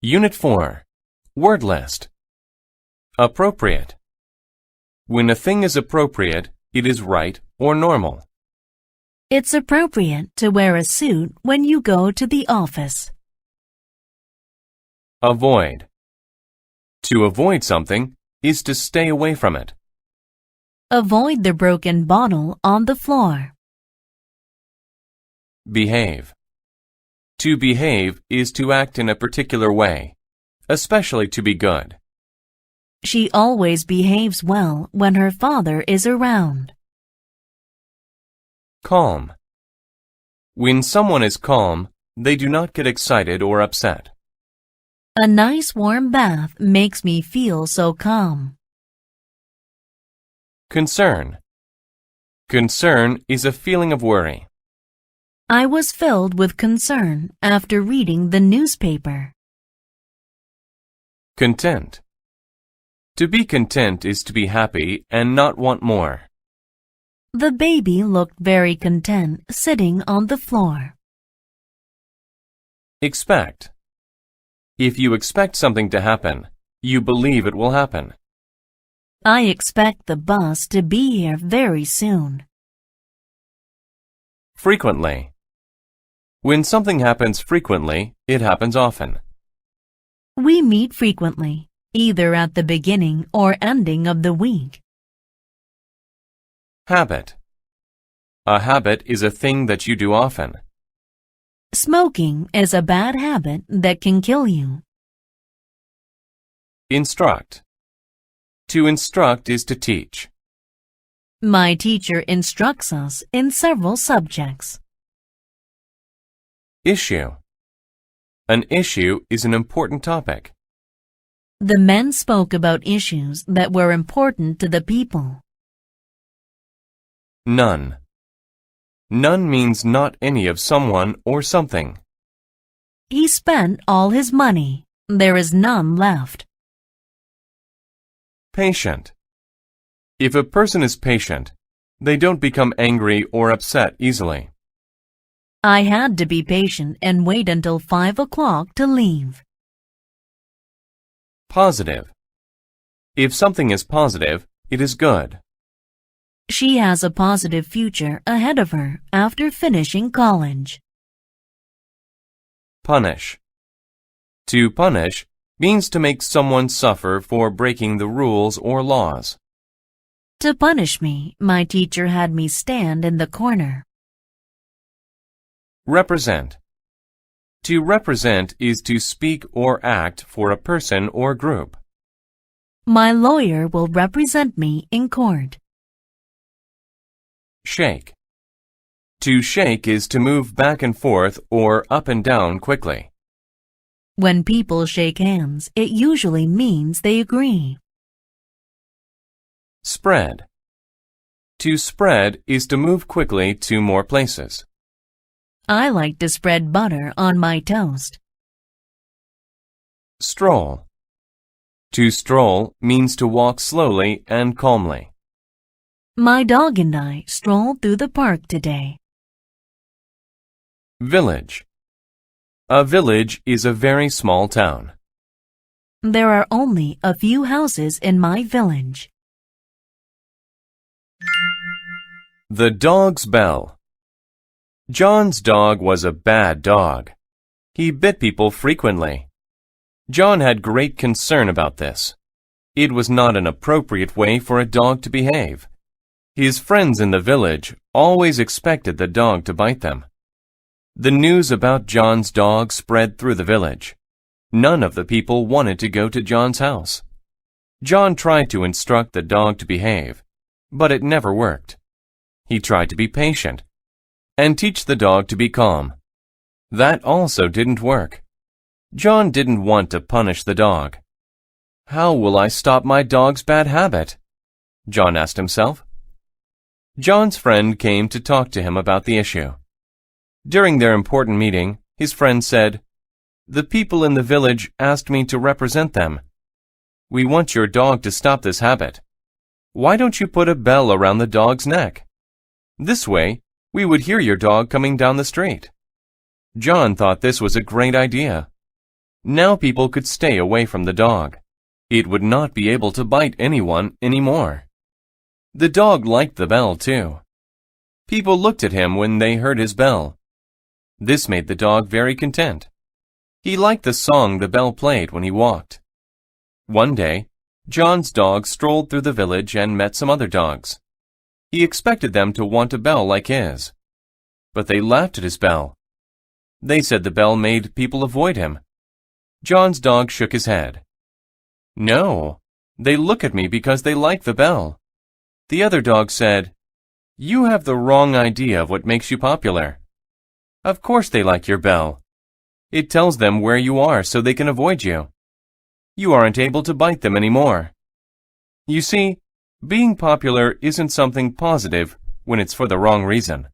Unit 4. Word list. Appropriate. When a thing is appropriate, it is right or normal. It's appropriate to wear a suit when you go to the office. Avoid. To avoid something is to stay away from it. Avoid the broken bottle on the floor. Behave. To behave is to act in a particular way, especially to be good. She always behaves well when her father is around. Calm. When someone is calm, they do not get excited or upset. A nice warm bath makes me feel so calm. Concern. Concern is a feeling of worry. I was filled with concern after reading the newspaper. Content. To be content is to be happy and not want more. The baby looked very content sitting on the floor. Expect. If you expect something to happen, you believe it will happen. I expect the bus to be here very soon. Frequently. When something happens frequently, it happens often. We meet frequently, either at the beginning or ending of the week. Habit. A habit is a thing that you do often. Smoking is a bad habit that can kill you. Instruct. To instruct is to teach. My teacher instructs us in several subjects. Issue. An issue is an important topic. The men spoke about issues that were important to the people. None. None means not any of someone or something. He spent all his money. There is none left. Patient. If a person is patient, they don't become angry or upset easily. I had to be patient and wait until 5 o'clock to leave. Positive. If something is positive, it is good. She has a positive future ahead of her after finishing college. Punish. To punish means to make someone suffer for breaking the rules or laws. To punish me, my teacher had me stand in the corner. Represent. To represent is to speak or act for a person or group. My lawyer will represent me in court. Shake. To shake is to move back and forth or up and down quickly. When people shake hands, it usually means they agree. Spread. To spread is to move quickly to more places. I like to spread butter on my toast. Stroll. To stroll means to walk slowly and calmly. My dog and I strolled through the park today. Village. A village is a very small town. There are only a few houses in my village. The dog's bell. John's dog was a bad dog. He bit people frequently. John had great concern about this. It was not an appropriate way for a dog to behave. His friends in the village always expected the dog to bite them. The news about John's dog spread through the village. None of the people wanted to go to John's house. John tried to instruct the dog to behave, but it never worked. He tried to be patient and teach the dog to be calm. That also didn't work. John didn't want to punish the dog. How will I stop my dog's bad habit? John asked himself. John's friend came to talk to him about the issue. During their important meeting, his friend said, "The people in the village asked me to represent them. We want your dog to stop this habit. Why don't you put a bell around the dog's neck? This way, we would hear your dog coming down the street." John thought this was a great idea. Now people could stay away from the dog. It would not be able to bite anyone anymore. The dog liked the bell too. People looked at him when they heard his bell. This made the dog very content. He liked the song the bell played when he walked. One day, John's dog strolled through the village and met some other dogs. He expected them to want a bell like his. But they laughed at his bell. They said the bell made people avoid him. John's dog shook his head. No, they look at me because they like the bell. The other dog said, You have the wrong idea of what makes you popular. Of course they like your bell. It tells them where you are so they can avoid you. You aren't able to bite them anymore. You see, being popular isn't something positive when it's for the wrong reason.